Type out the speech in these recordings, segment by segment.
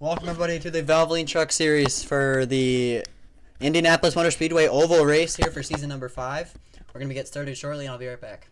Welcome everybody to the Valvoline Truck Series for the Indianapolis Motor Speedway Oval Race here for season number 5. We're going to get started shortly and I'll be right back.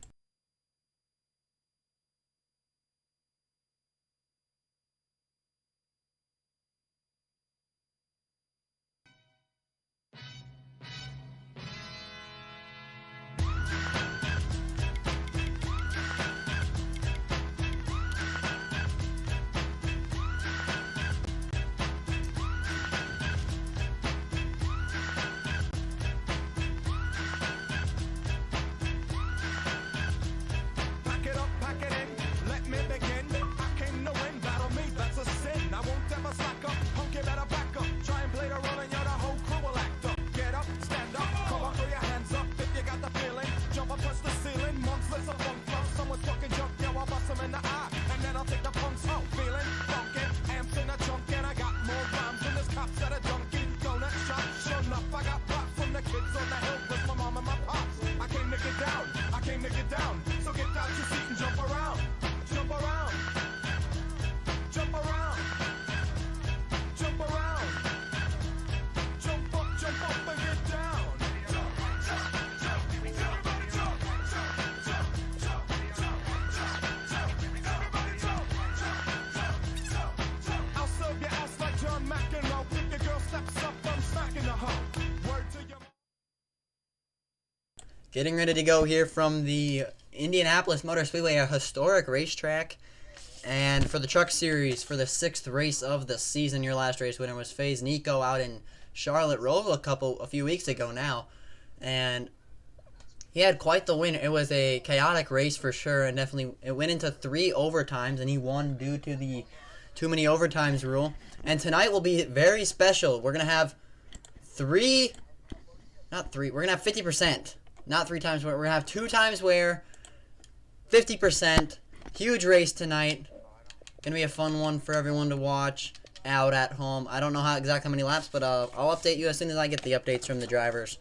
Getting ready to go here from the Indianapolis Motor Speedway, a historic racetrack. And for the Truck Series, for the 6th race of the season, your last race winner was FaZe Nico out in Charlotte Roval a few weeks ago now. And he had quite the win. It was a chaotic race for sure, and definitely it went into 3 overtimes, and he won due to the too many overtimes rule. And tonight will be very special. We're going to have we're going to have 50%. Not 3 times where, we're going to have 2 times where, 50%, huge race tonight. Going to be a fun one for everyone to watch out at home. I don't know exactly how many laps, but I'll update you as soon as I get the updates from the drivers.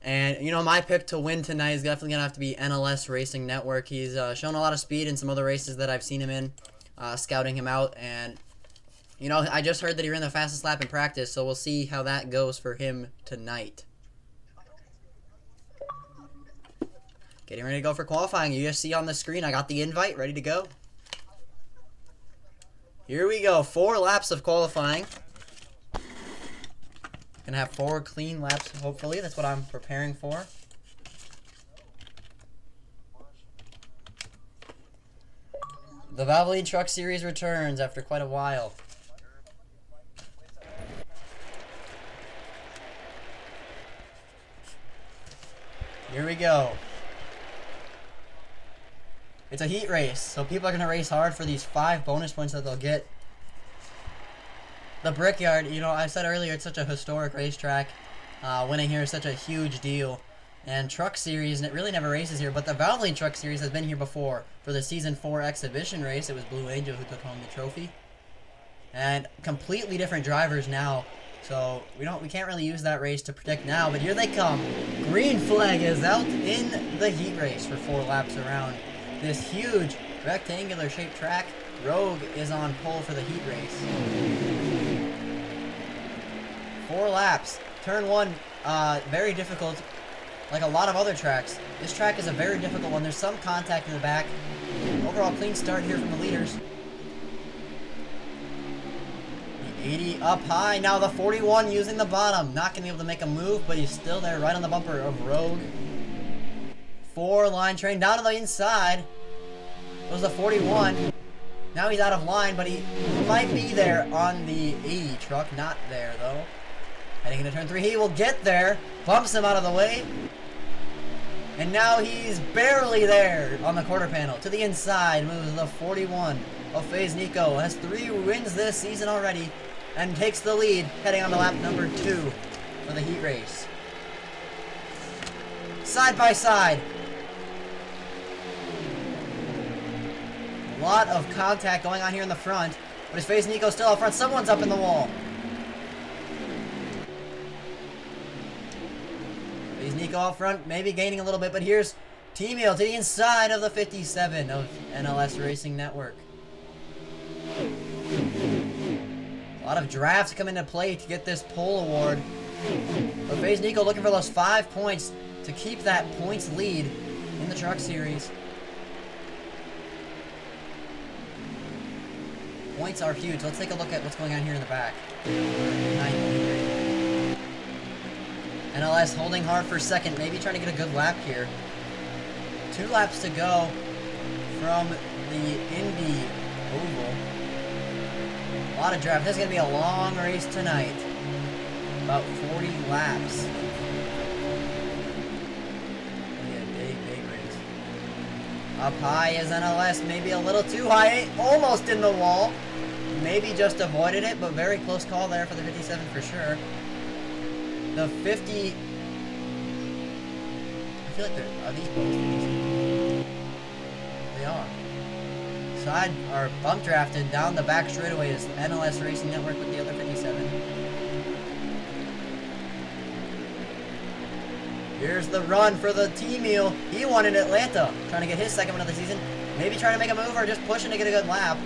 And, you know, my pick to win tonight is definitely going to have to be NLS Racing Network. He's shown a lot of speed in some other races that I've seen him in, scouting him out. And, you know, I just heard that he ran the fastest lap in practice, so we'll see how that goes for him tonight. Getting ready to go for qualifying. You just see on the screen, I got the invite ready to go. Here we go. 4 laps of qualifying. Gonna have 4 clean laps, hopefully. That's what I'm preparing for. The Valvoline Truck Series returns after quite a while. Here we go. It's a heat race, so people are going to race hard for these 5 bonus points that they'll get. The Brickyard, you know, I said earlier, it's such a historic racetrack. Winning here is such a huge deal. And Truck Series, and it really never races here, but the Valvoline Truck Series has been here before. For the Season 4 exhibition race, it was Blue Angel who took home the trophy. And completely different drivers now. So we can't really use that race to predict now, but here they come. Green flag is out in the heat race for 4 laps around this huge rectangular shaped track. Rogue is on pole for the heat race. 4 laps. Turn 1, very difficult. Like a lot of other tracks, this track is a very difficult one. There's some contact in the back. Overall clean start here from the leaders. The 80 up high. Now the 41 using the bottom. Not going to be able to make a move, but he's still there right on the bumper of Rogue. 4 line train down to the inside. It was the 41. Now he's out of line, but he might be there on the 80 truck. Not there, though. Heading into turn 3. He will get there. Bumps him out of the way. And now he's barely there on the quarter panel. To the inside moves the 41 of FaZe Nico. Has 3 wins this season already. And takes the lead heading on to lap number 2 for the heat race. Side by side. A lot of contact going on here in the front. But is FaZe Nico still up front? Someone's up in the wall. FaZe Nico up front, maybe gaining a little bit, but here's Team Hill to the inside of the 57 of NLS Racing Network. lot of drafts come into play to get this pole award. But FaZe Nico looking for those 5 points to keep that points lead in the Truck Series. Points are huge. Let's take a look at what's going on here in the back. NLS holding hard for second, maybe trying to get a good lap here. 2 laps to go from the Indy Oval. A lot of draft. This is going to be a long race tonight. About 40 laps. Yeah, big race. Up high is NLS, maybe a little too high, almost in the wall. Maybe just avoided it, but very close call there for the 57 for sure. The 50... I feel like are these both 50s? They are. Side, or bump drafted down the back straightaway is NLS Racing Network with the other 57. Here's the run for the T-Meal. He won in Atlanta. Trying to get his second win of the season. Maybe trying to make a move or just pushing to get a good lap.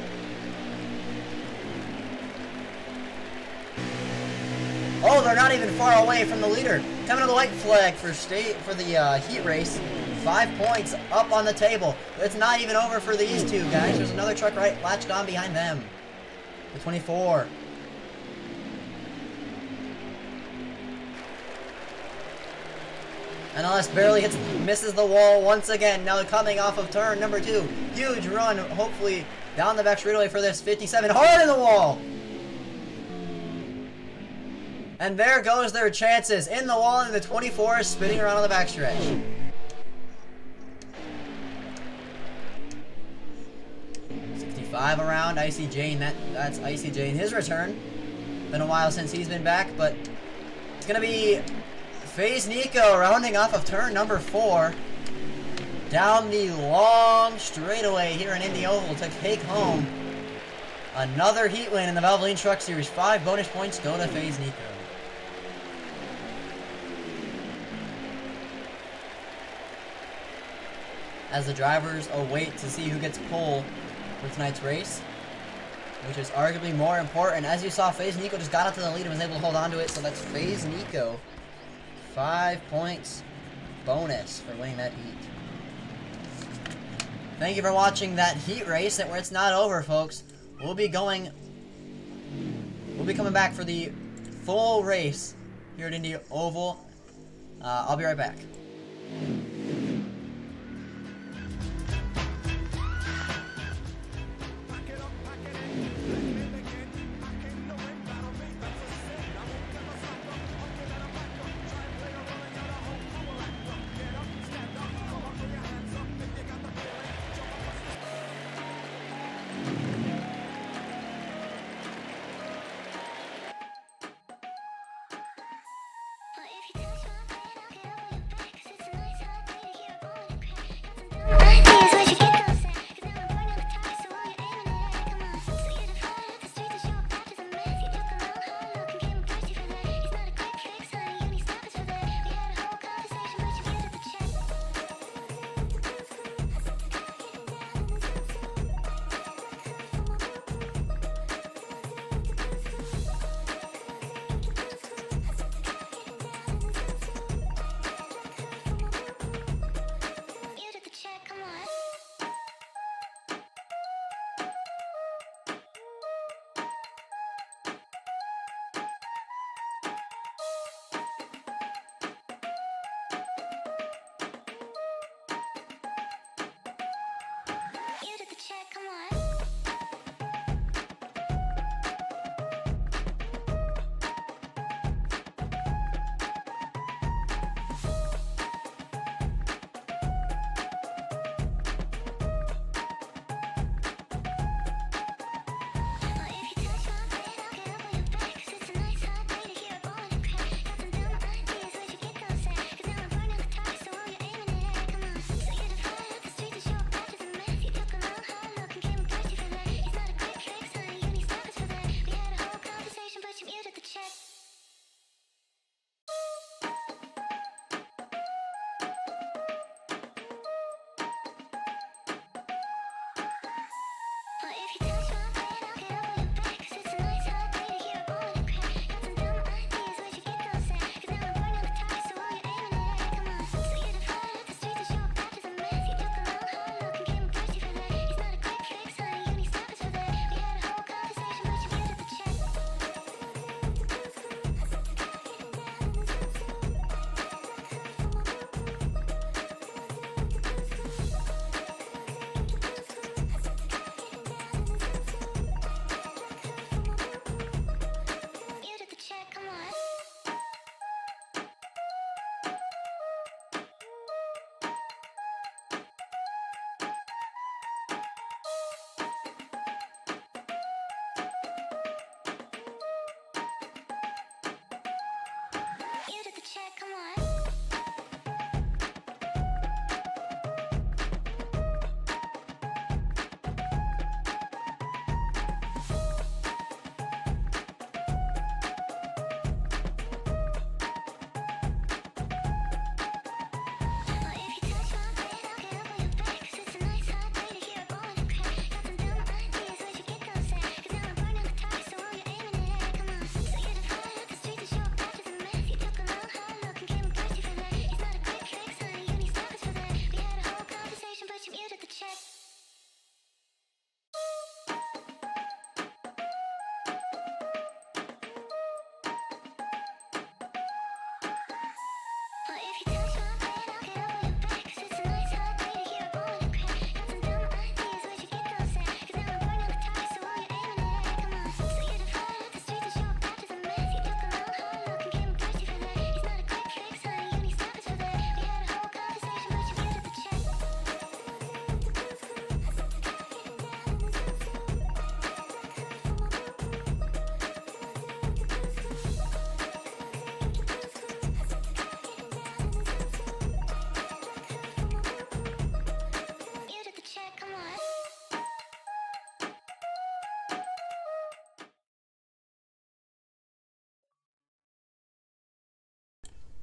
Oh, they're not even far away from the leader. Coming to the white flag for the heat race. 5 points up on the table. It's not even over for these two guys. There's another truck right latched on behind them. The 24. NLS barely misses the wall once again. Now coming off of turn number 2. Huge run, hopefully down the back straightaway for this 57. Hard in the wall. And there goes their chances. In the wall, and the 24 is spinning around on the backstretch. Around Icy Jane. That's Icy Jane. His return. Been a while since he's been back, but it's gonna be FaZe Nico rounding off of turn number 4 down the long straightaway here in Indy Oval to take home another heat win in the Valvoline Truck Series. 5 bonus points go to FaZe Nico. As the drivers await to see who gets pole for tonight's race, which is arguably more important. As you saw, FaZe Nico just got up to the lead and was able to hold on to it, so that's FaZe Nico. 5 points bonus for winning that heat. Thank you for watching that heat race. Where it's not over, folks. We'll be coming back for the full race here at Indy Oval. I'll be right back.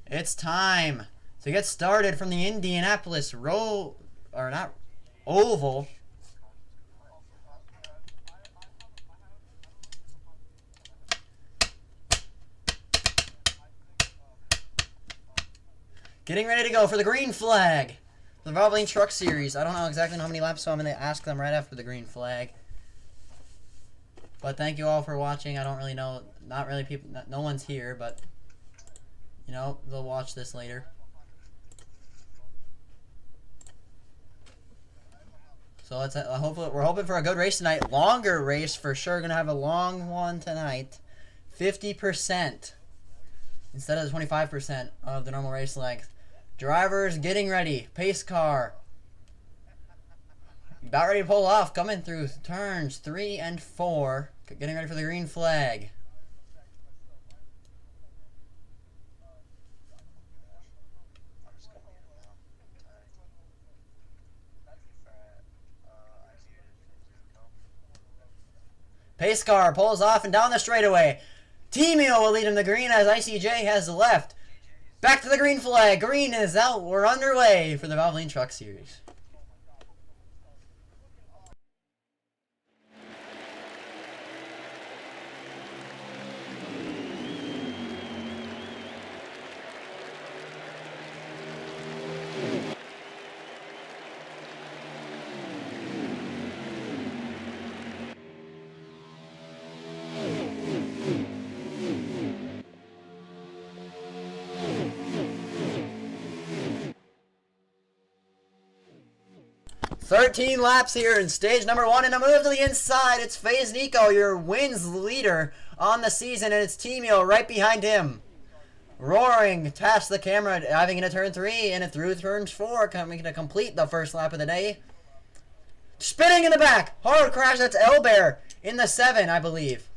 It's time to get started from the Indianapolis oval. Getting ready to go for the green flag. The Valvoline Truck Series. I don't know exactly how many laps, so I'm going to ask them right after the green flag. But thank you all for watching. I don't really know. Not really people. No one's here, but you know, they'll watch this later. So let's hopefully we're hoping for a good race tonight. Longer race for sure. Gonna have a long one tonight. 50% instead of the 25% of the normal race length. Drivers getting ready. Pace car about ready to pull off. Coming through turns 3 and 4. Getting ready for the green flag. Pace car pulls off and down the straightaway. T-Meal will lead him to green as ICJ has left. Back to the green flag. Green is out. We're underway for the Valvoline Truck Series. "13 laps here in stage number 1, and a move to the inside. It's FaZe Nico, your wins leader on the season, and it's T-Meal right behind him. Roaring past the camera, diving into turn 3 and through turns 4, coming to complete the first lap of the day. Spinning in the back, hard crash. That's Elbear in the 7, I believe.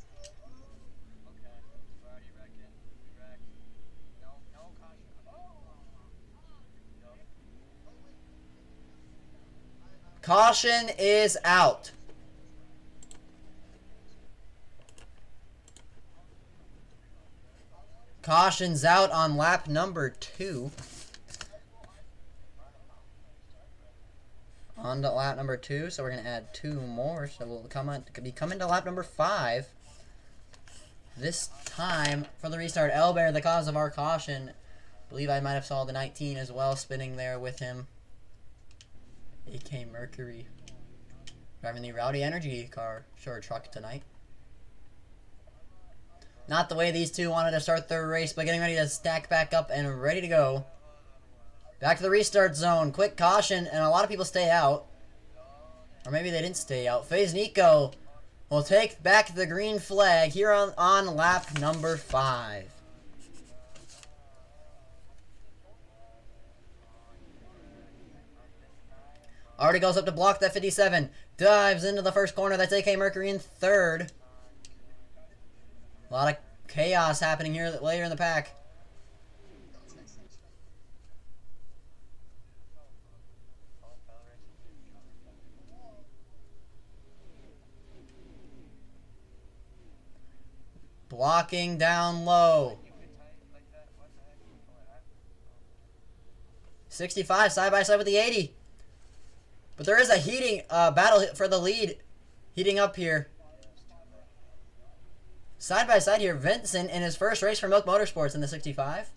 Caution is out. Caution's out on lap number 2. On to lap number 2, so we're going to add 2 more. So we'll be coming to lap number 5. This time for the restart. Elbear, the cause of our caution. I believe I might have saw the 19 as well spinning there with him. AK Mercury driving the Rowdy Energy truck tonight. Not the way these two wanted to start their race, but getting ready to stack back up and ready to go. Back to the restart zone. Quick caution, and a lot of people stay out. Or maybe they didn't stay out. FaZe Nico will take back the green flag here on lap number 5. Already goes up to block that 57. Dives into the first corner. That's AK Mercury in 3rd. A lot of chaos happening here later in the pack. Blocking down low. 65 side by side with the 80. But there is a heating battle for the lead heating up here. Side by side here, Vincent in his first race for Milk Motorsports in the 65.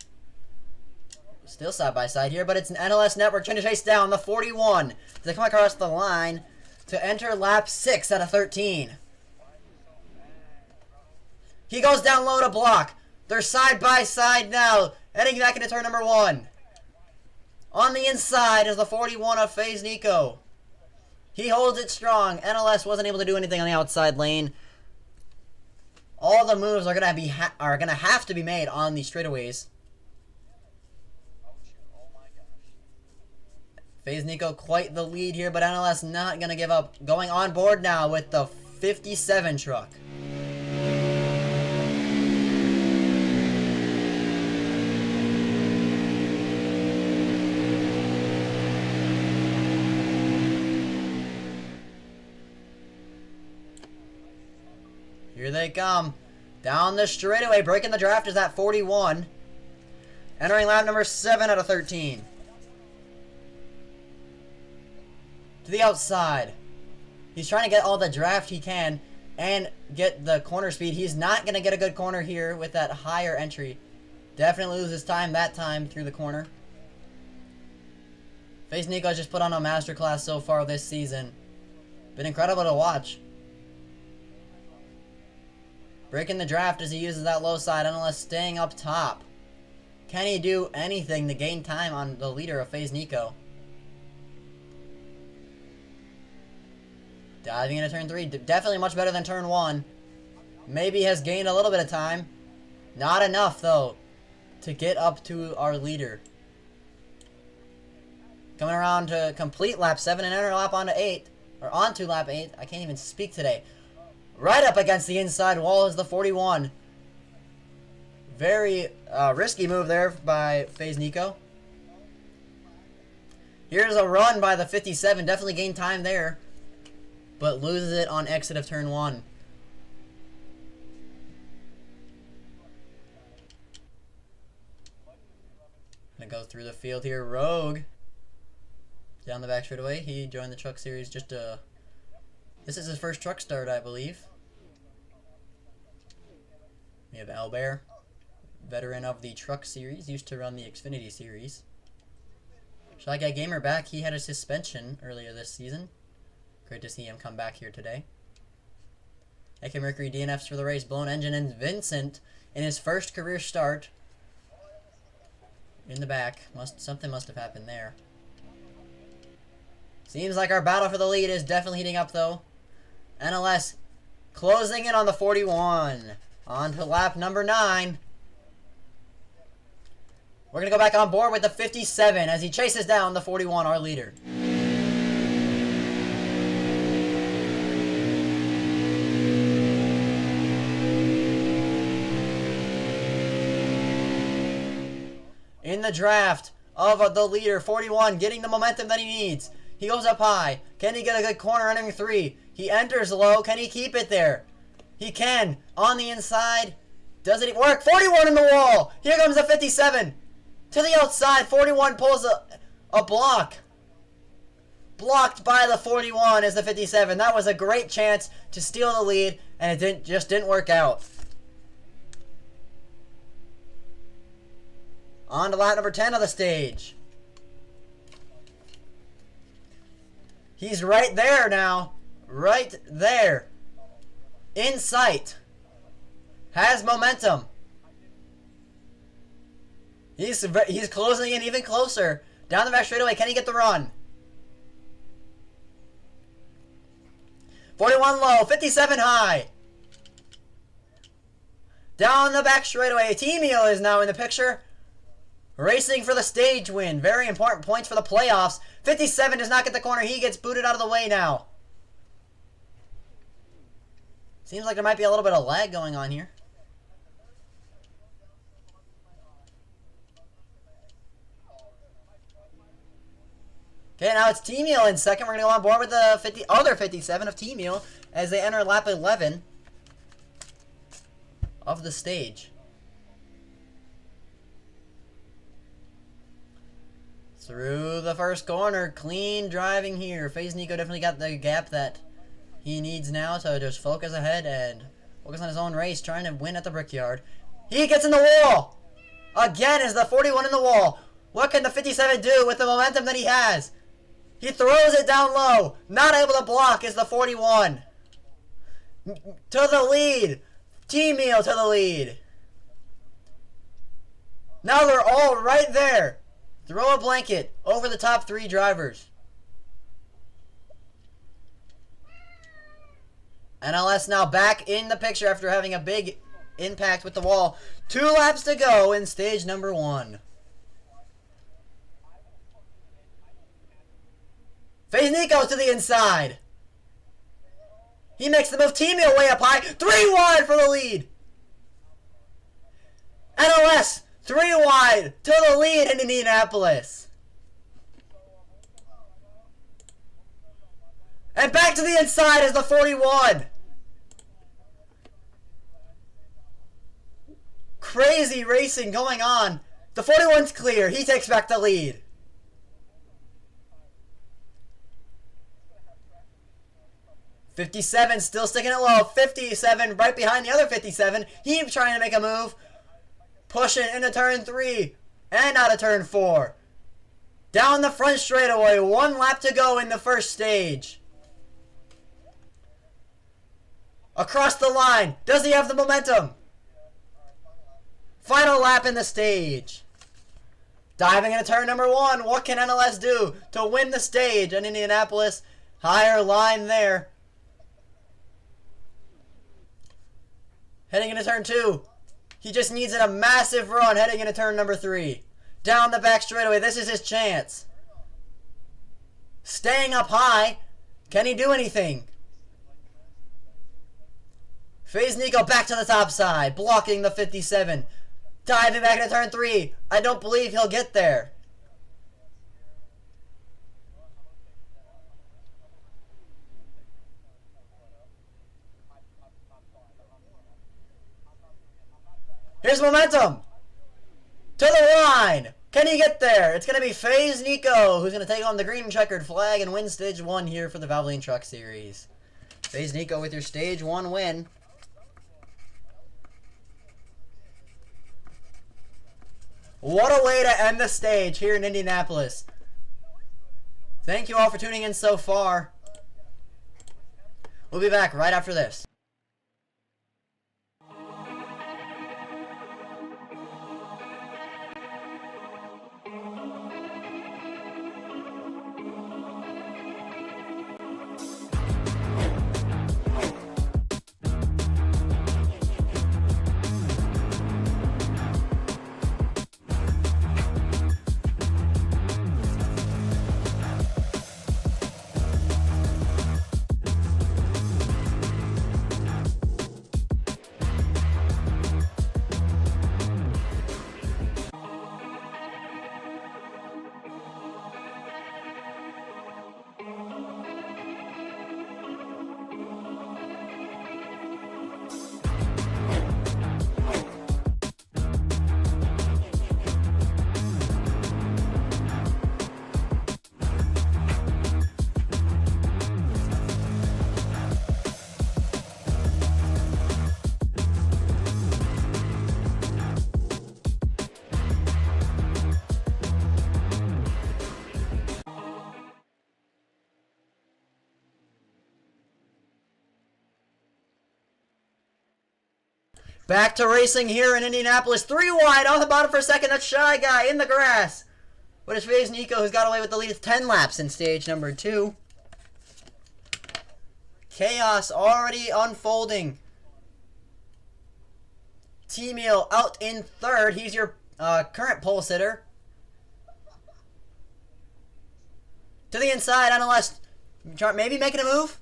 Still side by side here, but it's an NLS Network trying to chase down the 41 to come across the line to enter lap 6 out of 13. He goes down low to block. They're side by side now, heading back into turn number 1. On the inside is the 41 of FaZe Nico. He holds it strong. NLS wasn't able to do anything on the outside lane. All the moves are gonna have to be made on these straightaways. FaZe Nico quite the lead here, but NLS not gonna give up. Going on board now with the 57 truck. Here they come. Down the straightaway. Breaking the draft is that 41. Entering lap number 7 out of 13. To the outside. He's trying to get all the draft he can and get the corner speed. He's not going to get a good corner here with that higher entry. Definitely loses time that time through the corner. FaZe Nico just put on a masterclass so far this season. Been incredible to watch. Breaking the draft as he uses that low side, unless staying up top. Can he do anything to gain time on the leader of FaZe Nico? Diving into turn 3. Definitely much better than turn 1. Maybe has gained a little bit of time. Not enough, though, to get up to our leader. Coming around to complete lap 7 and enter lap onto 8. Or onto lap 8. I can't even speak today. Right up against the inside wall is the 41. Very risky move there by FaZe Nico. Here's a run by the 57. Definitely gained time there. But loses it on exit of turn 1. Gonna go through the field here. Rogue. Down the back straightaway. He joined the truck series just this is his first truck start, I believe. We have Albert, veteran of the truck series, used to run the Xfinity series. Shy Guy Gamer back. He had a suspension earlier this season. Great to see him come back here today. AK Mercury DNFs for the race. Blown engine, and Vincent in his first career start in the back. Something must have happened there. Seems like our battle for the lead is definitely heating up, though. NLS closing in on the 41. On to lap number 9. We're going to go back on board with the 57 as he chases down the 41, our leader. In the draft of the leader, 41, getting the momentum that he needs. He goes up high. Can he get a good corner entering 3? He enters low. Can he keep it there? He can. On the inside. Does it work? 41 in the wall. Here comes the 57. To the outside. 41 pulls a block. Blocked by the 41 is the 57. That was a great chance to steal the lead, and it just didn't work out. On to lap number 10 of the stage. He's right there now. Right there. In sight. Has momentum. He's closing in even closer. Down the back straightaway. Can he get the run? 41 low. 57 high. Down the back straightaway. Teamio is now in the picture. Racing for the stage win. Very important points for the playoffs. 57 does not get the corner. He gets booted out of the way now. Seems like there might be a little bit of lag going on here. Okay, now it's Teamio in second. We're going to go on board with the other 57 of Teamio as they enter lap 11 of the stage. Through the first corner. Clean driving here. FaZe Nico definitely got the gap that he needs now, so just focus ahead and focus on his own race, trying to win at the Brickyard. He gets in the wall! Again is the 41 in the wall. What can the 57 do with the momentum that he has? He throws it down low. Not able to block is the 41. To the lead. Teamio to the lead. Now they're all right there. Throw a blanket over the top 3 drivers. NLS now back in the picture after having a big impact with the wall. 2 laps to go in stage number 1. FaZe Nico to the inside. He makes the move. Teamio way up high. 3 wide for the lead. NLS 3 wide to the lead in Indianapolis. And back to the inside is the 41. Crazy racing going on. The 41's clear. He takes back the lead. '57 still sticking it low. 57 right behind the other 57. He's trying to make a move. Pushing into turn 3 and out of turn 4. Down the front straightaway. 1 lap to go in the first stage. Across the line. Does he have the momentum? Final lap in the stage. Diving into turn number 1. What can NLS do to win the stage in Indianapolis? Higher line there. Heading into turn 2. He just needs a massive run heading into turn number 3. Down the back straightaway. This is his chance. Staying up high. Can he do anything? FaZe Nico back to the top side. Blocking the 57. Diving back into turn 3. I don't believe he'll get there. Here's momentum. To the line. Can he get there? It's going to be FaZe Nico who's going to take on the green checkered flag and win stage 1 here for the Valvoline Truck Series. FaZe Nico with your stage 1 win. What a way to end the stage here in Indianapolis. Thank you all for tuning in so far. We'll be back right after this. Back to racing here in Indianapolis. 3 wide on the bottom for a second. That's Shy Guy in the grass. But it's FaZe Nico who's got away with the lead. It's 10 laps in stage number 2. Chaos already unfolding. T-Meal out in 3rd. He's your current pole sitter. To the inside, NLS maybe making a move.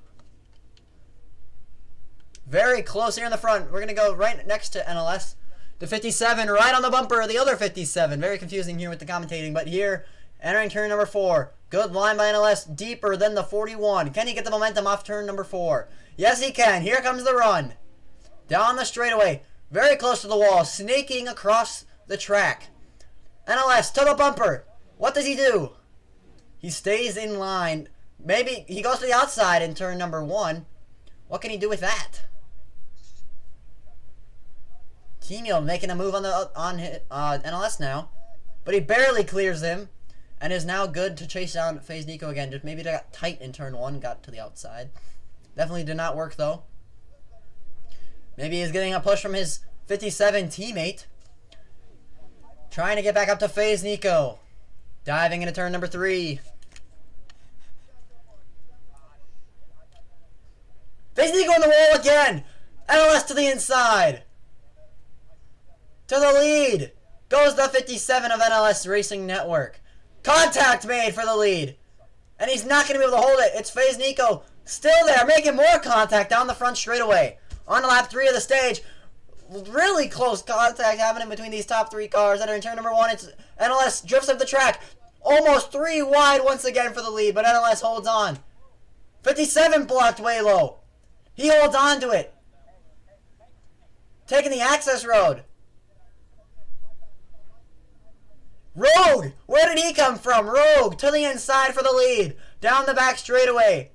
Very close here in the front. We're going to go right next to NLS. The 57 right on the bumper. The other 57. Very confusing here with the commentating. But here, entering turn number 4. Good line by NLS. Deeper than the 41. Can he get the momentum off turn number 4? Yes, he can. Here comes the run. Down the straightaway. Very close to the wall. Snaking across the track. NLS to the bumper. What does he do? He stays in line. Maybe he goes to the outside in turn number 1. What can he do with that? T-Meal making a move on NLS now. But he barely clears him. And is now good to chase down FaZe Nico again. Just maybe they got tight in turn 1. Got to the outside. Definitely did not work though. Maybe he's getting a push from his 57 teammate. Trying to get back up to FaZe Nico. Diving into turn number 3. FaZe Nico on the wall again. NLS to the inside. To the lead goes the 57 of NLS Racing Network. Contact made for the lead. And he's not going to be able to hold it. It's FaZe Nico still there, making more contact down the front straightaway. On to lap 3 of the stage. Really close contact happening between these top 3 cars that are in turn number 1. It's NLS drifts up the track. Almost 3 wide once again for the lead, but NLS holds on. 57 blocked way low. He holds on to it. Taking the access road. Rogue! Where did he come from? Rogue to the inside for the lead. Down the back straightaway.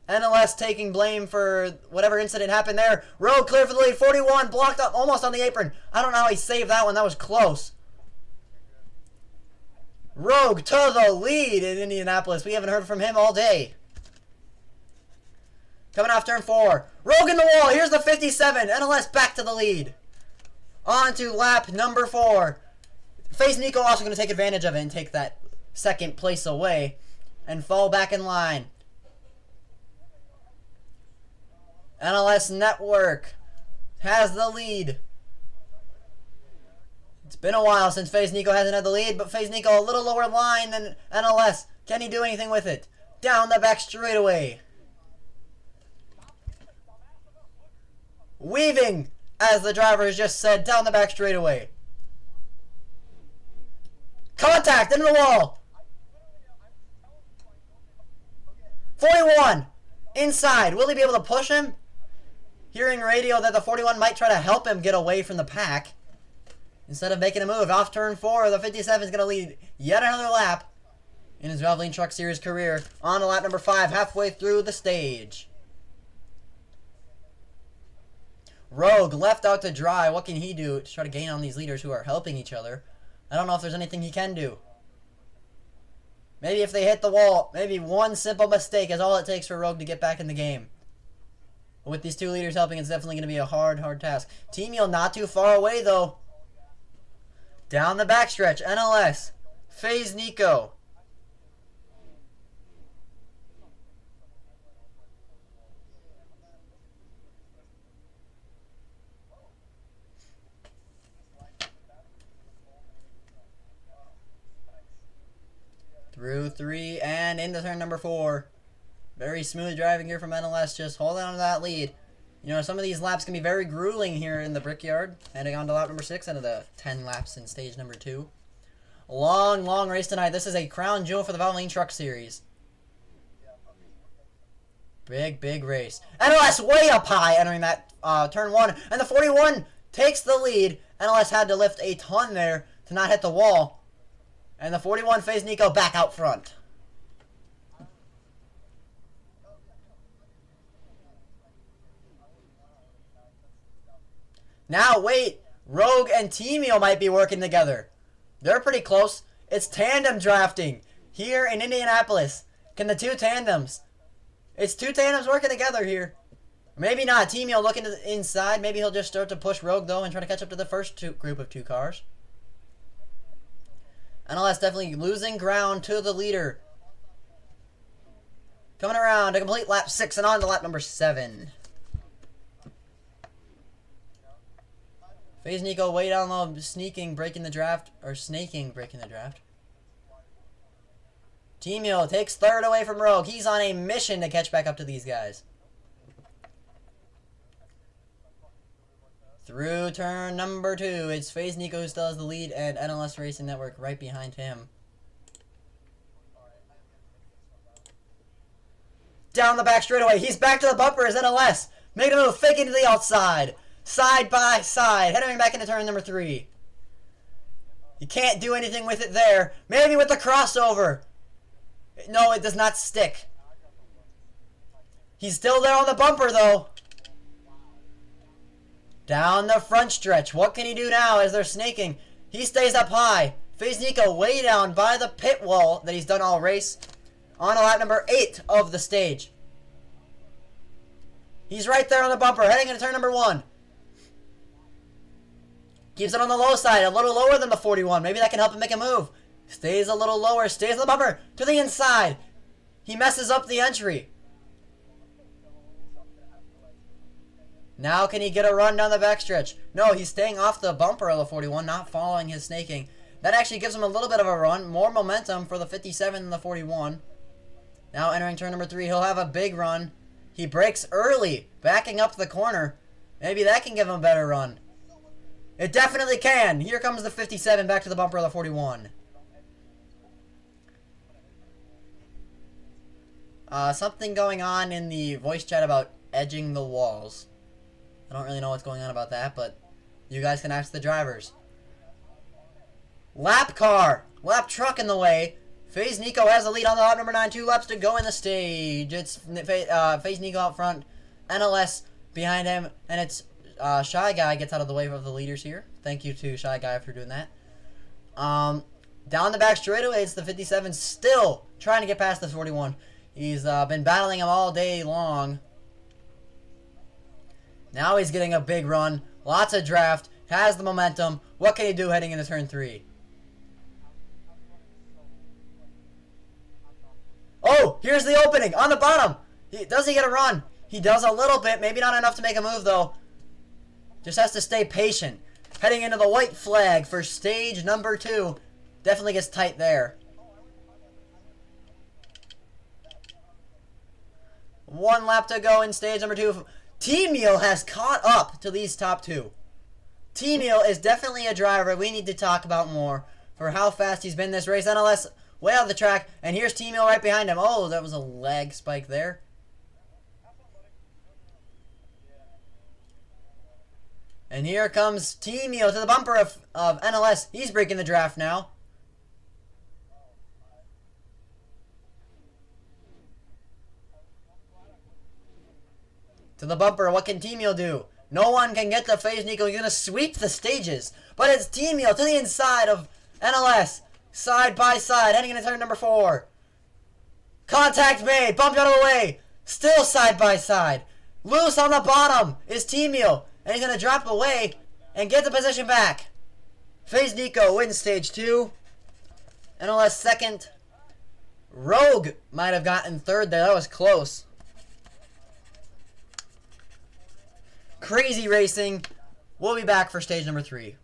NLS taking blame for whatever incident happened there. Rogue clear for the lead. 41 blocked up almost on the apron. I don't know how he saved that one. That was close. Rogue to the lead in Indianapolis. We haven't heard from him all day. Coming off turn 4. Rogue in the wall. Here's the 57. NLS back to the lead. On to lap number 4. FaZe Nico also going to take advantage of it and take that second place away and fall back in line. NLS Network has the lead. It's been a while since FaZe Nico hasn't had the lead, but FaZe Nico a little lower line than NLS. Can he do anything with it? Down the back straightaway. Weaving, as the driver has just said, down the back straightaway. Contact into the wall. 41 inside. Will he be able to push him? Hearing radio that the 41 might try to help him get away from the pack. Instead of making a move, off turn 4, the 57 is going to lead yet another lap in his Valvoline Truck Series career. On to lap number 5, halfway through the stage. Rogue left out to dry. What can he do to try to gain on these leaders who are helping each other? I don't know if there's anything he can do. Maybe if they hit the wall, maybe one simple mistake is all it takes for Rogue to get back in the game. With these two leaders helping, it's definitely going to be a hard task. Team Eel not too far away, though. Down the backstretch, NLS. FaZe Nico. Through 3 and into turn number 4. Very smooth driving here from NLS, just holding on to that lead. You know, some of these laps can be very grueling here in the Brickyard. Heading on to lap number 6 out of the 10 laps in stage number 2. A long race tonight. This is a crown jewel for the Valvoline Truck Series. Big race. NLS way up high entering that turn 1. And the 41 takes the lead. NLS had to lift a ton there to not hit the wall. And the 41 FaZe Nico back out front. Now, wait. Rogue and Team Eel might be working together. They're pretty close. It's tandem drafting here in Indianapolis. Can the two tandems... It's two tandems working together here. Maybe not. Team Eel looking to the inside. Maybe he'll just start to push Rogue, though, and try to catch up to the first group of 2 cars. NLS definitely losing ground to the leader. Coming around to complete lap 6 and on to lap number 7. FaZe Nico way down low, sneaking, breaking the draft, or snaking, breaking the draft. Team Eel takes 3rd away from Rogue. He's on a mission to catch back up to these guys. Through turn number 2, it's FaZe Nico who still has the lead, and NLS Racing Network right behind him. Down the back straightaway. He's back to the bumper as NLS. Making a move, faking to the outside. Side by side. Heading back into turn number 3. You can't do anything with it there. Maybe with the crossover. No, it does not stick. He's still there on the bumper, though. Down the front stretch. What can he do now as they're snaking? He stays up high. FaZe Nico way down by the pit wall that he's done all race. On to lap number 8 of the stage. He's right there on the bumper, heading into turn number 1. Keeps it on the low side, a little lower than the 41. Maybe that can help him make a move. Stays a little lower, stays on the bumper, to the inside. He messes up the entry. Now can he get a run down the backstretch? No, he's staying off the bumper of the 41, not following his snaking. That actually gives him a little bit of a run, more momentum for the 57 than the 41. Now entering turn number 3, he'll have a big run. He brakes early, backing up the corner. Maybe that can give him a better run. It definitely can. Here comes the 57 back to the bumper of the 41. Something going on in the voice chat about edging the walls. I don't really know what's going on about that, but you guys can ask the drivers. Lap car. Lap truck in the way. FaZe Nico has the lead on the lap number 9. 2 laps to go in the stage. It's FaZe Nico out front. NLS behind him. And it's Shy Guy gets out of the way of the leaders here. Thank you to Shy Guy for doing that. Down the back straightaway, it's the 57 still trying to get past the 41. He's been battling him all day long. Now he's getting a big run. Lots of draft. Has the momentum. What can he do heading into turn 3? Oh, here's the opening on the bottom. Does he get a run? He does a little bit. Maybe not enough to make a move, though. Just has to stay patient. Heading into the white flag for stage number 2. Definitely gets tight there. 1 lap to go in stage number 2. T-Meal has caught up to these top 2. T-Meal is definitely a driver we need to talk about more for how fast he's been this race. NLS way out of the track, and here's T-Meal right behind him. Oh, that was a lag spike there. And here comes T-Meal to the bumper of NLS. He's breaking the draft now. To the bumper, what can T-Meal do? No one can get to FaZe Nico. He's going to sweep the stages. But it's T-Meal to the inside of NLS. Side by side, heading into turn number 4. Contact made. Bumped out of the way. Still side by side. Loose on the bottom is T-Meal. And he's going to drop away and get the position back. FaZe Nico wins stage 2. NLS second. Rogue might have gotten third there. That was close. Crazy racing. We'll be back for stage number 3.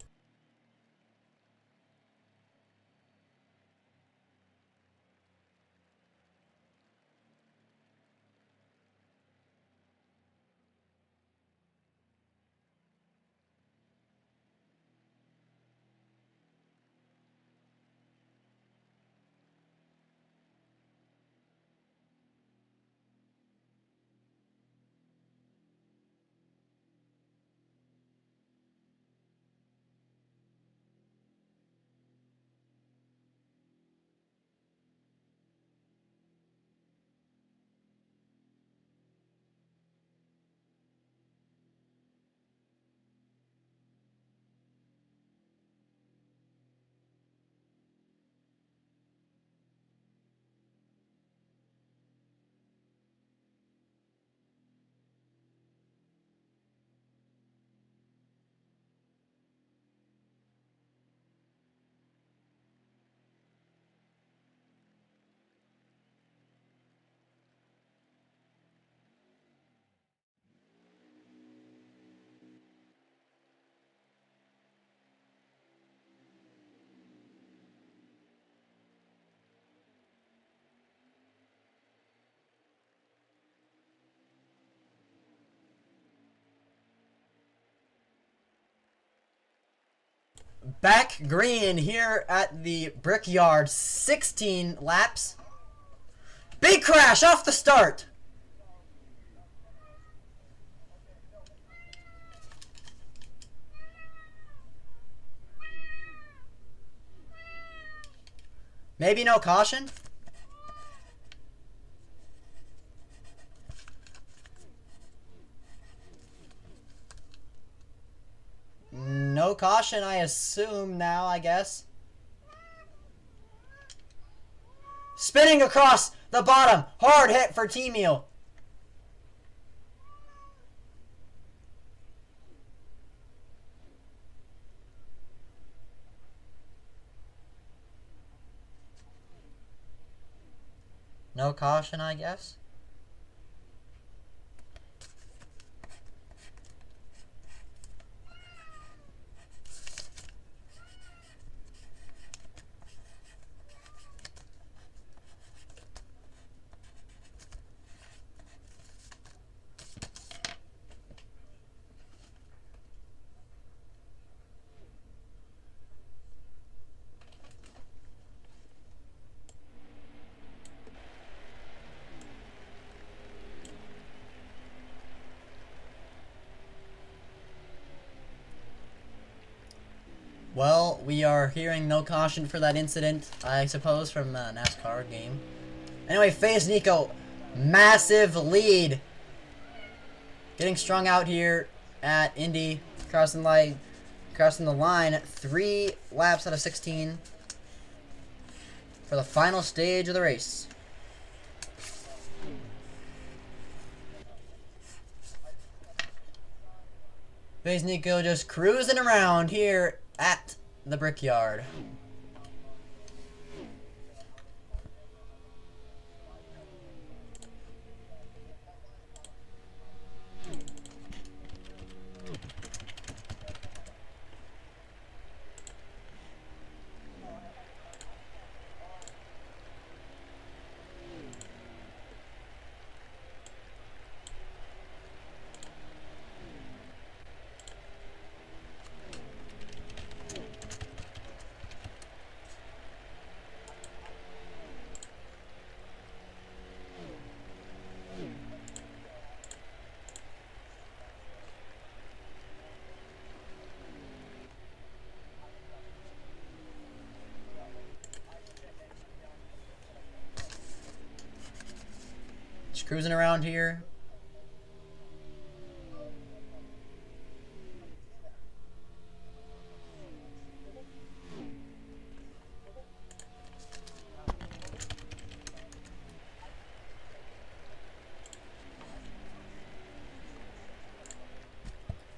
Back green here at the Brickyard. 16 laps. Big crash off the start. Maybe no caution? No caution, I assume now, I guess. Spinning across the bottom. Hard hit for T-Meal. No caution, I guess. Well, we are hearing no caution for that incident, I suppose, from a NASCAR game. Anyway, FaZe Nico, massive lead. Getting strung out here at Indy, crossing the line 3 laps out of 16 for the final stage of the race. FaZe Nico just cruising around here at the Brickyard. Just cruising around here.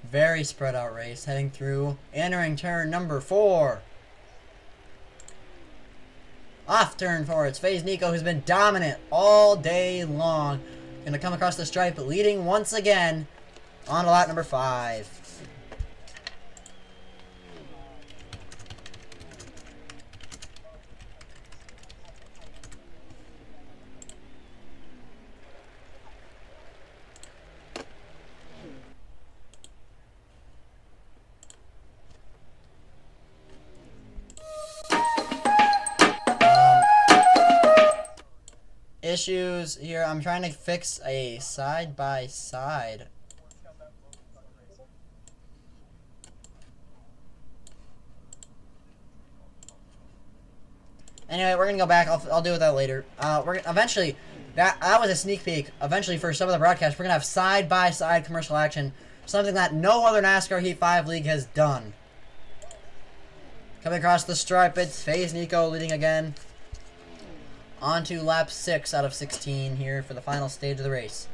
Very spread out race, heading through, entering turn number 4. Off turn 4, it's FaZe Nico, who's been dominant all day long. Gonna come across the stripe, leading once again on to lap number 5. Issues here. I'm trying to fix a side-by-side. Anyway, we're gonna go back. I'll deal with that later. We're eventually that was a sneak peek. Eventually, for some of the broadcasts, we're gonna have side-by-side commercial action, something that no other NASCAR Heat 5 league has done. Coming across the stripe, it's FaZe Nico leading again. On to lap 6 out of 16 here for the final stage of the race.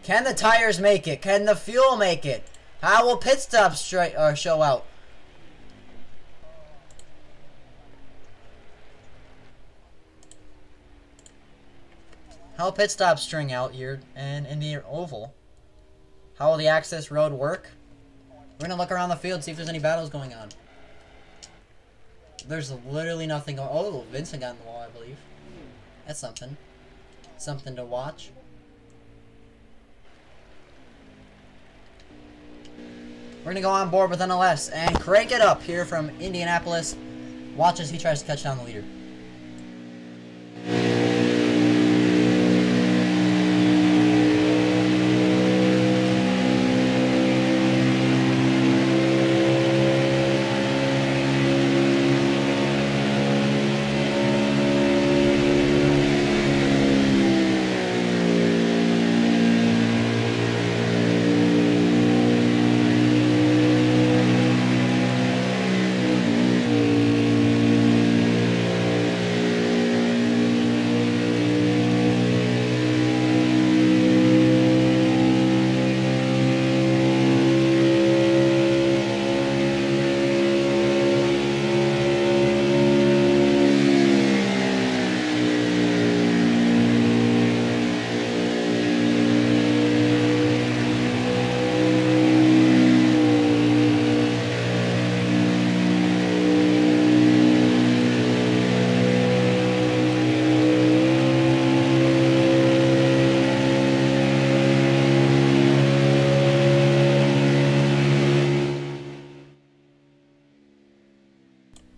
Can the tires make it? Can the fuel make it? How will pit stops show out? How will pit stops string out here and in the oval? How will the access road work? We're going to look around the field, see if there's any battles going on. There's literally nothing going on. Oh, Vincent got in the wall, I believe. That's something. Something to watch. We're going to go on board with NLS and crank it up here from Indianapolis. Watch as he tries to catch down the leader.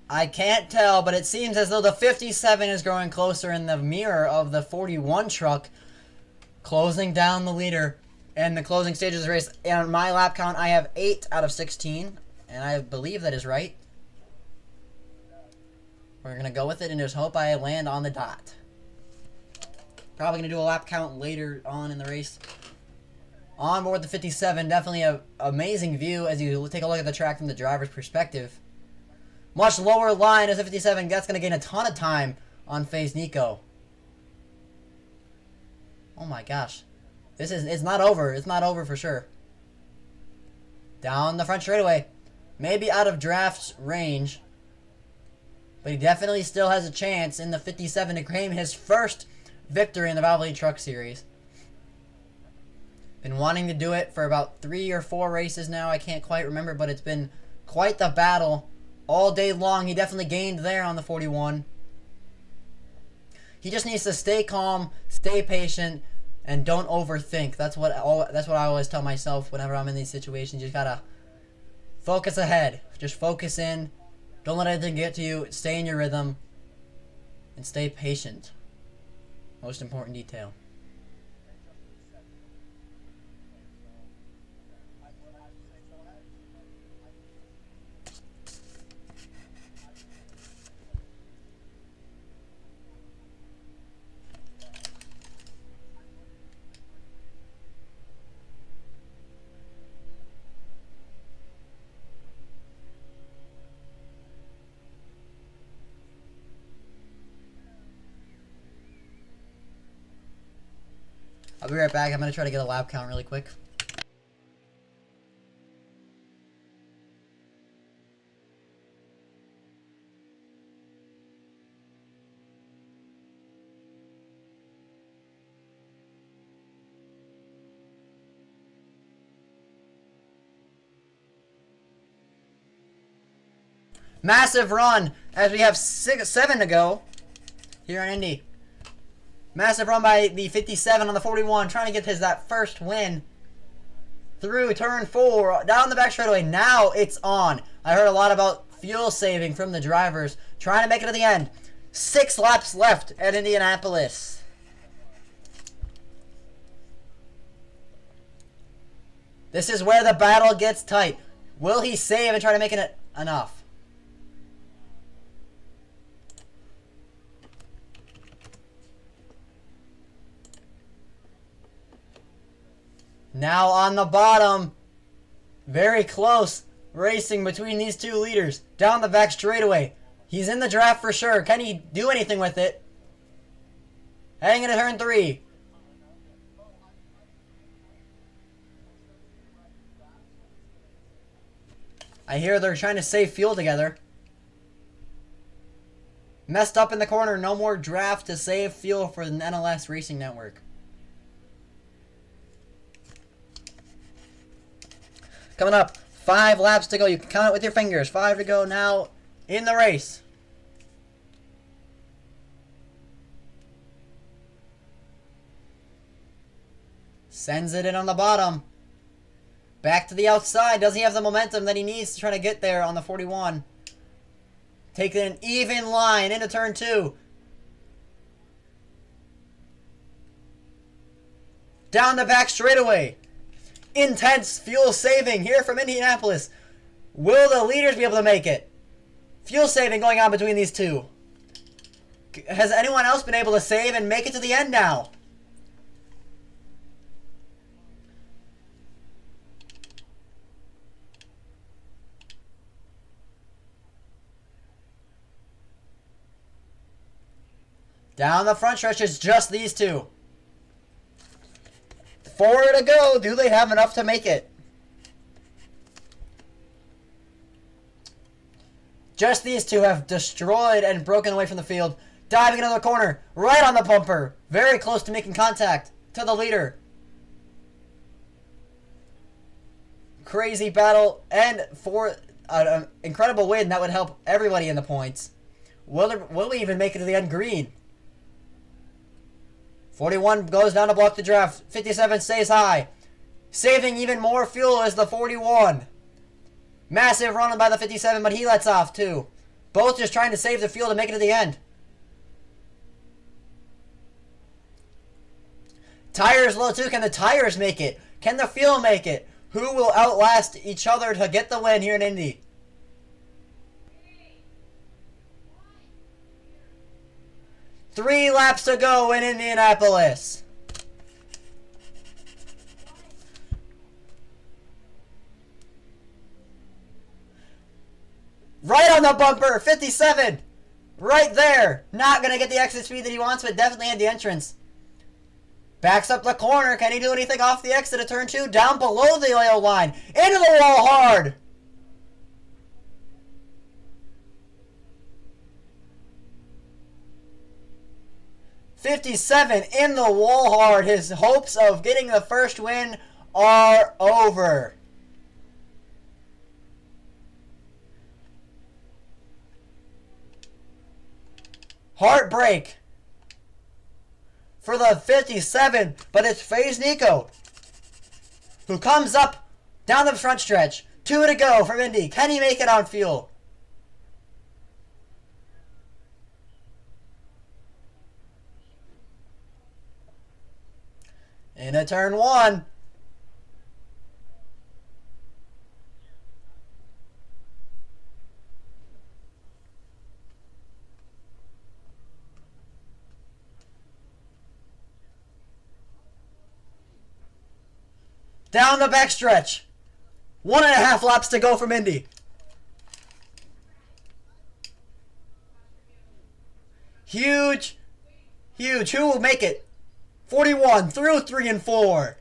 I can't tell, but it seems as though the 57 is growing closer in the mirror of the 41 truck, closing down the leader in the closing stages of the race. And on my lap count, I have 8 out of 16 And I believe that is right. We're going to go with it and just hope I land on the dot. Probably going to do a lap count later on in the race. On board the 57, definitely an amazing view as you take a look at the track from the driver's perspective. Much lower line as the 57. That's going to gain a ton of time on FaZe Nico. Oh my gosh. It's not over. It's not over for sure. Down the front straightaway. Maybe out of draft range. But he definitely still has a chance in the 57 to claim his first victory in the Valvoline Truck Series. Been wanting to do it for about 3 or 4 races now. I can't quite remember, but it's been quite the battle all day long. He definitely gained there on the 41. He just needs to stay calm, stay patient, and don't overthink. That's what I always tell myself whenever I'm in these situations. You just gotta focus ahead. Just focus in. Don't let anything get to you. Stay in your rhythm. And stay patient. Most important detail. I'll be right back. I'm going to try to get a lap count really quick. Massive run as we have 7 to go here on Indy. Massive run by the 57 on the 41, trying to get that first win through turn 4, down the back straightaway. Now it's on. I heard a lot about fuel saving from the drivers, trying to make it to the end. 6 laps left at Indianapolis. This is where the battle gets tight. Will he save and try to make it enough? Now on the bottom. Very close racing between these two leaders. Down the back straightaway. He's in the draft for sure. Can he do anything with it? Heading into turn 3. I hear they're trying to save fuel together. Messed up in the corner. No more draft to save fuel for the NLS Racing Network. Coming up, 5 laps to go. You can count it with your fingers. 5 to go now in the race. Sends it in on the bottom. Back to the outside. Does he have the momentum that he needs to try to get there on the 41? Taking an even line into turn 2. Down the back straightaway. Intense fuel saving here from Indianapolis. Will the leaders be able to make it? Fuel saving going on between these two. Has anyone else been able to save and make it to the end now? Down the front stretch is just these two. 4 to go. Do they have enough to make it? Just these two have destroyed and broken away from the field. Diving into the corner. Right on the bumper. Very close to making contact to the leader. Crazy battle. And for an incredible win that would help everybody in the points. Will we even make it to the end green? 41 goes down to block the draft. 57 stays high. Saving even more fuel is the 41. Massive run by the 57, but he lets off too. Both just trying to save the fuel to make it to the end. Tires low too. Can the tires make it? Can the fuel make it? Who will outlast each other to get the win here in Indy? Three laps to go in Indianapolis. Right on the bumper, 57. Right there. Not going to get the exit speed that he wants, but definitely had the entrance. Backs up the corner. Can he do anything off the exit of turn 2? Down below the oil line. Into the wall hard. '57 in the wall hard. His hopes of getting the first win are over. Heartbreak for the 57, but it's FaZe Nico who comes up down the front stretch. 2 to go from Indy. Can he make it on fuel? Into turn 1. Down the backstretch. 1.5 laps to go from Indy. Huge. Huge. Who will make it? 41 through 3 and 4.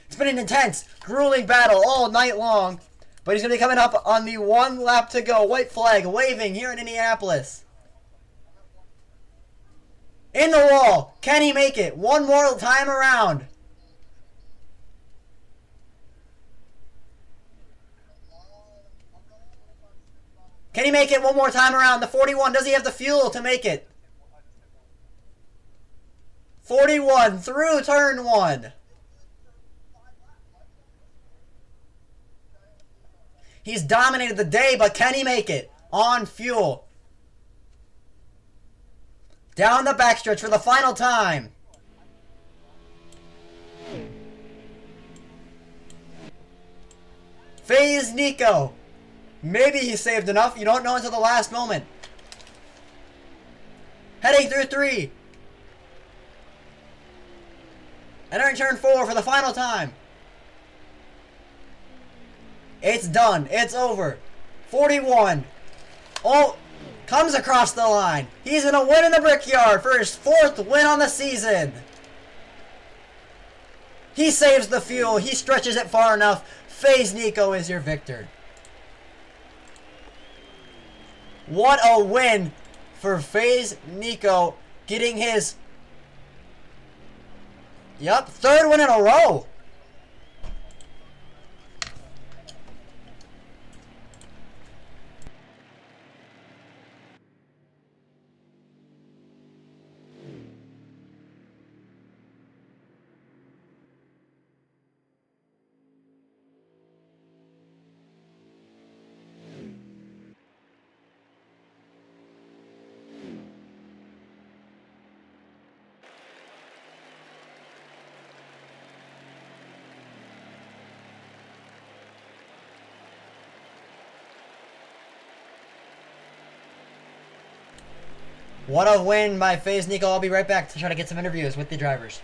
It's been an intense, grueling battle all night long. But he's going to be coming up on the 1 lap to go. White flag waving here in Indianapolis. In the wall. Can he make it? One more time around. Can he make it one more time around? The 41, does he have the fuel to make it? 41 through turn 1. He's dominated the day, but can he make it? On fuel. Down the backstretch for the final time. FaZe Nico. Maybe he saved enough. You don't know until the last moment. Heading through 3. Entering turn 4 for the final time. It's done. It's over. 41. Oh, comes across the line. He's going to win in the Brickyard for his 4th win on the season. He saves the fuel. He stretches it far enough. FaZe Nico is your victor. What a win for FaZe Nico, getting his 3rd win in a row. What a win by FaZe Nico. I'll be right back to try to get some interviews with the drivers.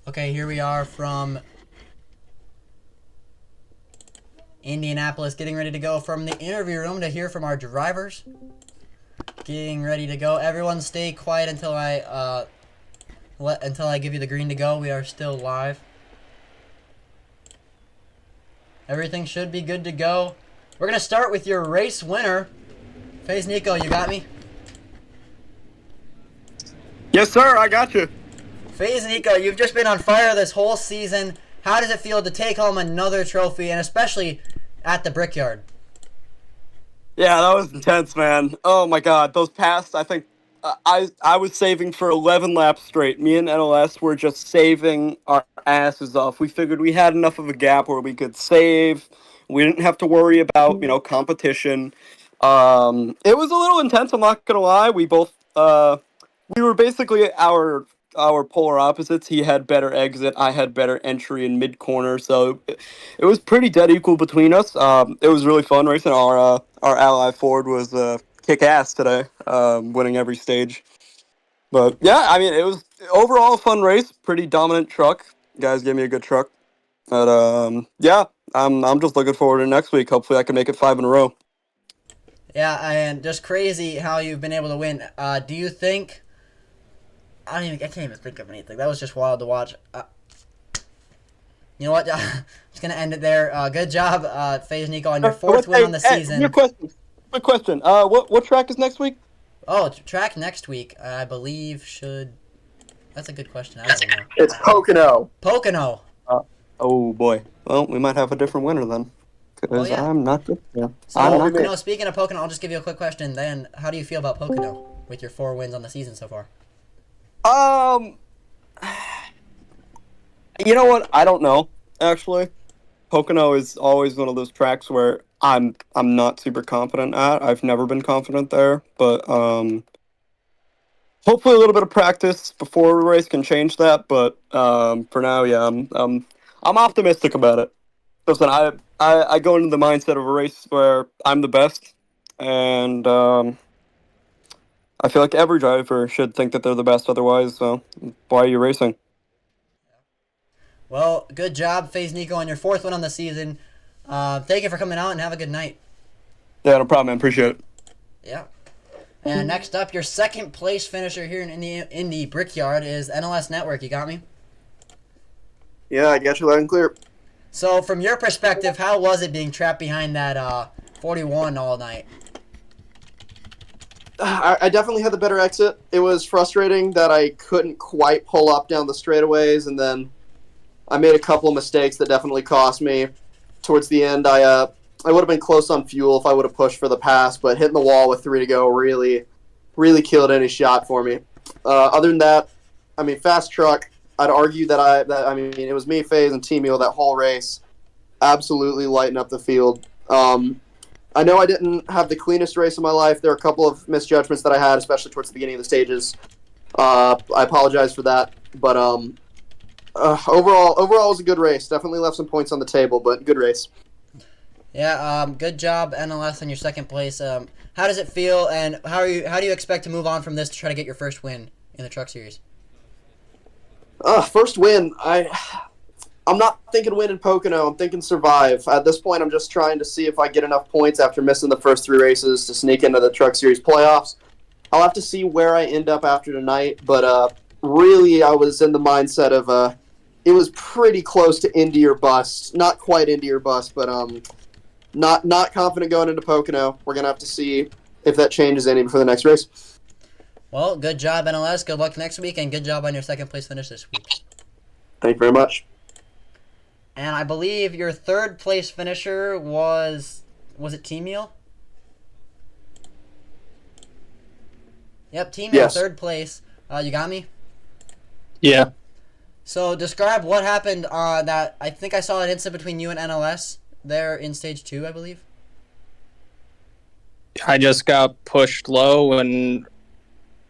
Okay, here we are from Indianapolis, getting ready to go from the interview room to hear from our drivers. Getting ready to go. Everyone stay quiet until I give you the green to go. We are still live. Everything should be good to go. We're going to start with your race winner. FaZe Nico, you got me? Yes, sir, I got you. FaZe Nico, you've just been on fire this whole season. How does it feel to take home another trophy, and especially at the Brickyard? Yeah, that was intense, man. Oh my God, those past, I think, I was saving for 11 laps straight. Me and NLS were just saving our asses off. We figured we had enough of a gap where we could save. We didn't have to worry about, competition. It was a little intense, I'm not gonna lie. We were basically our polar opposites. He had better exit. I had better entry in mid corner. So it was pretty dead equal between us. It was really fun racing. Our ally Ford was kick ass today, winning every stage. But yeah, I mean it was overall a fun race. Pretty dominant truck. Guys gave me a good truck. But yeah, I'm just looking forward to next week. Hopefully I can make it 5 in a row. Yeah, and just crazy how you've been able to win. Do you think? I can't even think of anything. That was just wild to watch. You know what? Just gonna end it there. Good job, FaZe Nico, on your fourth win on the season. Your question. Quick question. What track is next week? Oh, track next week, I believe should. That's a good question. I don't know. It's Pocono. Pocono. Oh boy. Well, we might have a different winner then. Because yeah. I'm not good. Yeah. So, I'm not good. Speaking of Pocono, I'll just give you a quick question. Then, how do you feel about Pocono with your 4 wins on the season so far? You know what? I don't know. Actually, Pocono is always one of those tracks where I'm not super confident at. I've never been confident there, but hopefully a little bit of practice before a race can change that. But for now, yeah, I'm optimistic about it. Listen, I go into the mindset of a race where I'm the best, and I feel like every driver should think that they're the best. Otherwise, why are you racing? Well, good job, FaZe Nico, on your 4th win on the season. Thank you for coming out and have a good night. Yeah, no problem, man. Appreciate it. Yeah. And next up, your 2nd place finisher here in Indy Brickyard is NLS Network. You got me? Yeah, I got you loud and clear. So, from your perspective, how was it being trapped behind that 41 all night? I definitely had the better exit. It was frustrating that I couldn't quite pull up down the straightaways, and then I made a couple of mistakes that definitely cost me. Towards the end, I would have been close on fuel if I would have pushed for the pass, but hitting the wall with 3 to go really, really killed any shot for me. Other than that, I mean, fast truck. I'd argue that it was me, FaZe, and Team Eel that whole race, absolutely lighting up the field. I know I didn't have the cleanest race of my life. There are a couple of misjudgments that I had, especially towards the beginning of the stages. I apologize for that, but overall, it was a good race. Definitely left some points on the table, but good race. Yeah, good job, NLS, on your 2nd place. How does it feel, and how do you expect to move on from this to try to get your first win in the Truck Series? First win. I'm not thinking win in Pocono. I'm thinking survive. At this point, I'm just trying to see if I get enough points after missing the first 3 races to sneak into the Truck Series playoffs. I'll have to see where I end up after tonight, but really I was in the mindset of it was pretty close to Indy or bust. Not quite Indy or bust, but not confident going into Pocono. We're going to have to see if that changes any before the next race. Well, good job, NLS. Good luck next week, and good job on your 2nd place finish this week. Thank you very much. And I believe your 3rd place finisher was it Team Eel? Yep, Team Eel, Yes. 3rd place. You got me? Yeah. So describe what happened that I think I saw an incident between you and NLS there in stage 2, I believe. I just got pushed low and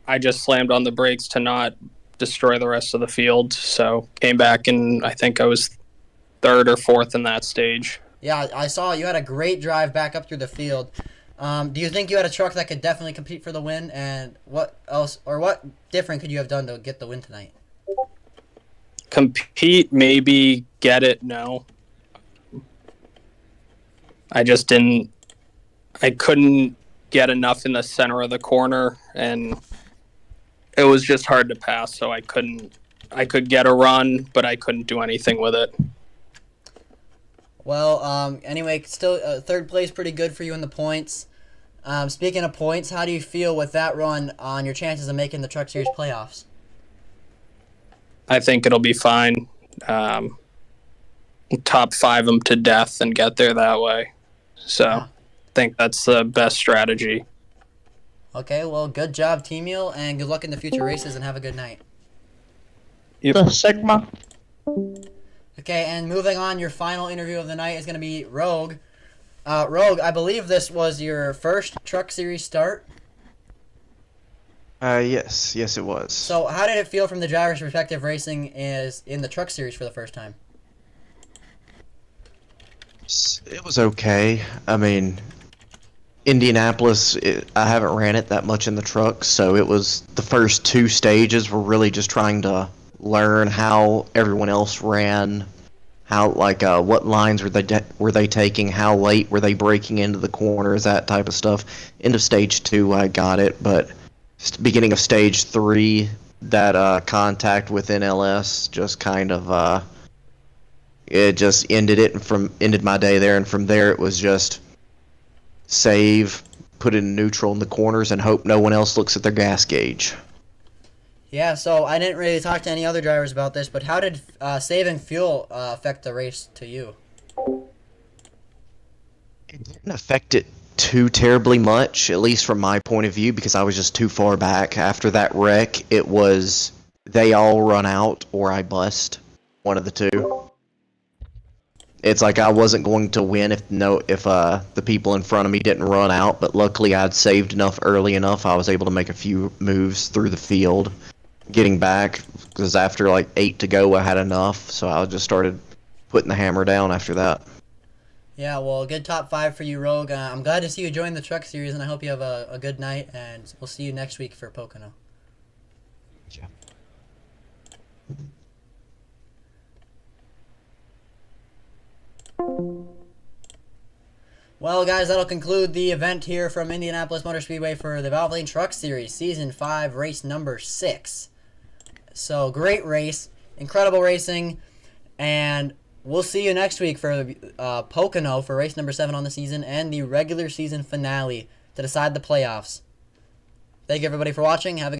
I just slammed on the brakes to not destroy the rest of the field. So came back and I think I was 3rd or 4th in that stage. Yeah, I saw you had a great drive back up through the field. Do you think you had a truck that could definitely compete for the win? And what else, or what different could you have done to get the win tonight? Compete, maybe. Get it, no. I just didn't. I couldn't get enough in the center of the corner, and it was just hard to pass, so I couldn't. I could get a run, but I couldn't do anything with it. Well, anyway, still third place, pretty good for you in the points. Speaking of points, how do you feel with that run on your chances of making the Truck Series playoffs? I think it'll be fine. Top 5 them to death and get there that way. So I think that's the best strategy. Okay, well, good job, Team Mule, and good luck in the future races, and have a good night. Yep. Sigma. Okay, and moving on, your final interview of the night is going to be Rogue. Rogue, I believe this was your first Truck Series start. Yes, it was. So how did it feel from the driver's perspective racing is in the Truck Series for the first time? It was okay. I mean, Indianapolis, I haven't ran it that much in the truck, so it was the first 2 stages were really just trying to learn how everyone else ran, how what lines were they taking, how late were they breaking into the corners, that type of stuff. End of stage 2, I got it, but beginning of stage 3, that contact with NLS just kind of it just ended my day there, and from there it was just save, put it in neutral in the corners, and hope no one else looks at their gas gauge. Yeah, so I didn't really talk to any other drivers about this, but how did saving fuel affect the race to you? It didn't affect it too terribly much, at least from my point of view, because I was just too far back. After that wreck, it was they all run out or I bust, one of the two. It's like I wasn't going to win if the people in front of me didn't run out, but luckily I'd saved enough early enough. I was able to make a few moves through the field, getting back, because after like 8 to go I had enough, so I just started putting the hammer down after that. Yeah, well, good top 5 for you, Rogue. I'm glad to see you join the Truck Series, and I hope you have a good night, and we'll see you next week for Pocono. Yeah. Well, guys, that'll conclude the event here from Indianapolis Motor Speedway for the Valvoline Truck Series, Season 5, race number 6. So, great race, incredible racing, and we'll see you next week for Pocono for race number 7 on the season and the regular season finale to decide the playoffs. Thank you, everybody, for watching. Have a